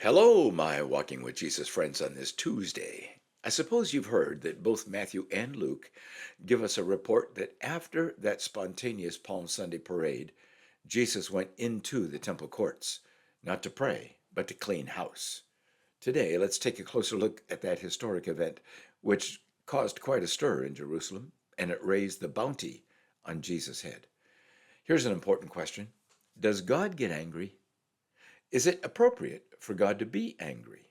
Hello, my Walking with Jesus friends on this Tuesday. I suppose you've heard that both Matthew and Luke give us a report that after that spontaneous Palm Sunday parade, Jesus went into the temple courts, not to pray, but to clean house. Today, let's take a closer look at that historic event, which caused quite a stir in Jerusalem, and it raised the bounty on Jesus' head. Here's an important question. Does God get angry? Is it appropriate for God to be angry?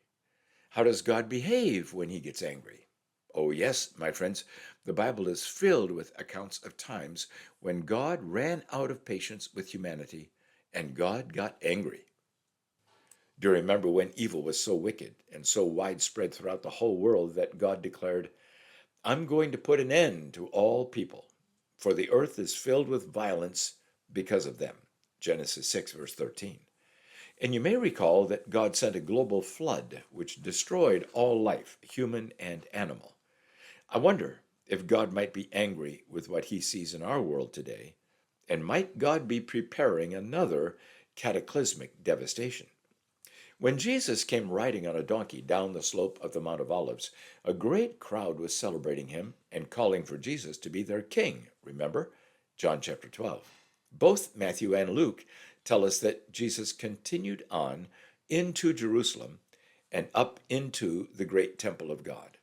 How does God behave when he gets angry? Oh, yes, my friends, the Bible is filled with accounts of times when God ran out of patience with humanity and God got angry. Do you remember when evil was so wicked and so widespread throughout the whole world that God declared, I'm going to put an end to all people, for the earth is filled with violence because of them. Genesis 6, verse 13. And you may recall that God sent a global flood which destroyed all life, human and animal. I wonder if God might be angry with what he sees in our world today, and might God be preparing another cataclysmic devastation? When Jesus came riding on a donkey down the slope of the Mount of Olives, a great crowd was celebrating him and calling for Jesus to be their king. Remember? John chapter 12. Both Matthew and Luke tell us that Jesus continued on into Jerusalem and up into the great temple of God.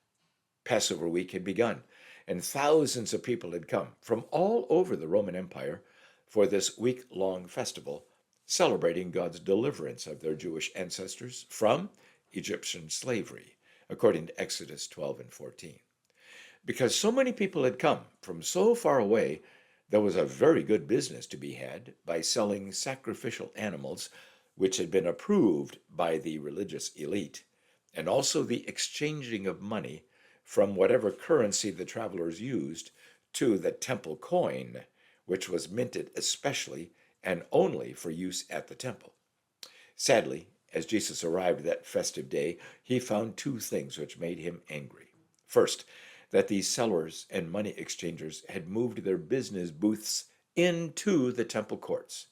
Passover week had begun, and thousands of people had come from all over the Roman Empire for this week-long festival, celebrating God's deliverance of their Jewish ancestors from Egyptian slavery, according to Exodus 12 and 14. Because so many people had come from so far away, there was a very good business to be had by selling sacrificial animals which had been approved by the religious elite, and also the exchanging of money from whatever currency the travelers used to the temple coin, which was minted especially and only for use at the temple. Sadly, as Jesus arrived that festive day, he found two things which made him angry. First, that these sellers and money exchangers had moved their business booths into the temple courts.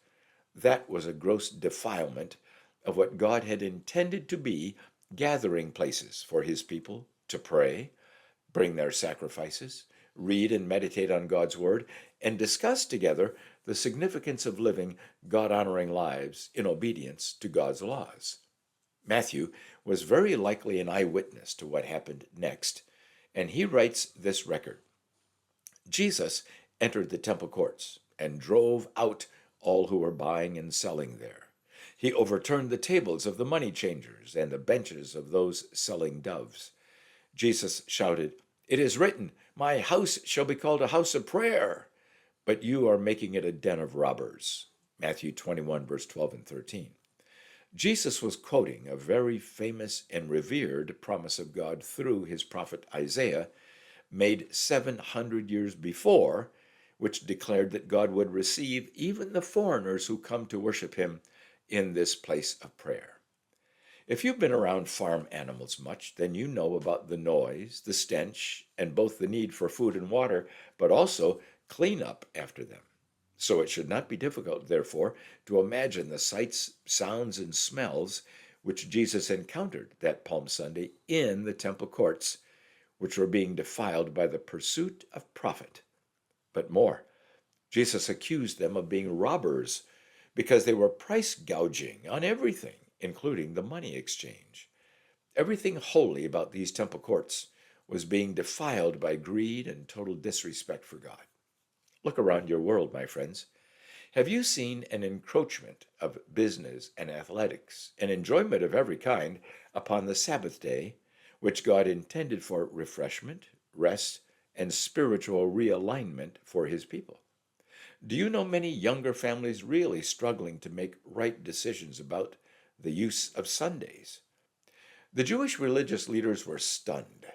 That was a gross defilement of what God had intended to be gathering places for his people to pray, bring their sacrifices, read and meditate on God's word, and discuss together the significance of living God-honoring lives in obedience to God's laws. Matthew was very likely an eyewitness to what happened next, and he writes this record. Jesus entered the temple courts and drove out all who were buying and selling there. He overturned the tables of the money changers and the benches of those selling doves. Jesus shouted, "It is written, my house shall be called a house of prayer, but you are making it a den of robbers." Matthew 21, verse 12 and 13. Jesus was quoting a very famous and revered promise of God through his prophet Isaiah, made 700 years before, which declared that God would receive even the foreigners who come to worship him in this place of prayer. If you've been around farm animals much, then you know about the noise, the stench, and both the need for food and water, but also clean up after them. So it should not be difficult, therefore, to imagine the sights, sounds, and smells which Jesus encountered that Palm Sunday in the temple courts, which were being defiled by the pursuit of profit. But more, Jesus accused them of being robbers because they were price gouging on everything, including the money exchange. Everything holy about these temple courts was being defiled by greed and total disrespect for God. Look around your world, my friends. Have you seen an encroachment of business and athletics and enjoyment of every kind upon the Sabbath day, which God intended for refreshment, rest, and spiritual realignment for his people? Do you know many younger families really struggling to make right decisions about the use of Sundays? The Jewish religious leaders were stunned.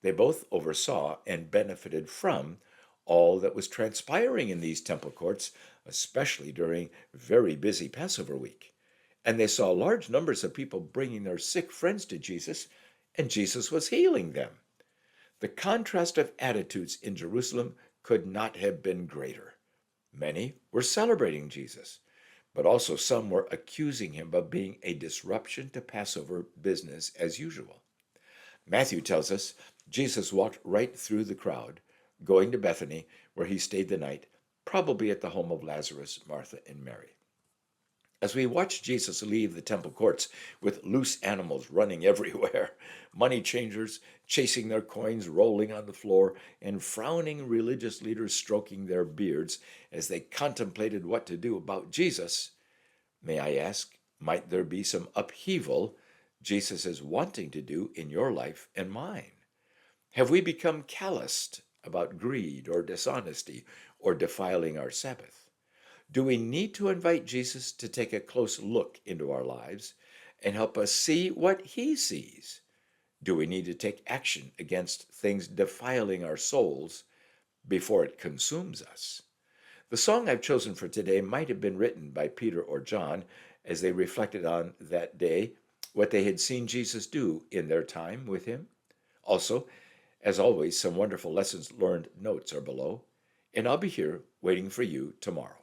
They both oversaw and benefited from all that was transpiring in these temple courts, especially during very busy Passover week. And they saw large numbers of people bringing their sick friends to Jesus, and Jesus was healing them. The contrast of attitudes in Jerusalem could not have been greater. Many were celebrating Jesus, but also some were accusing him of being a disruption to Passover business as usual. Matthew tells us Jesus walked right through the crowd, going to Bethany, where he stayed the night, probably at the home of Lazarus, Martha, and Mary. As we watch Jesus leave the temple courts with loose animals running everywhere, money changers chasing their coins rolling on the floor, and frowning religious leaders stroking their beards as they contemplated what to do about Jesus, may I ask, might there be some upheaval Jesus is wanting to do in your life and mine? Have we become calloused about greed or dishonesty or defiling our Sabbath? Do we need to invite Jesus to take a close look into our lives and help us see what he sees? Do we need to take action against things defiling our souls before it consumes us? The song I've chosen for today might have been written by Peter or John as they reflected on that day, what they had seen Jesus do in their time with him. Also, as always, some wonderful lessons learned notes are below, and I'll be here waiting for you tomorrow.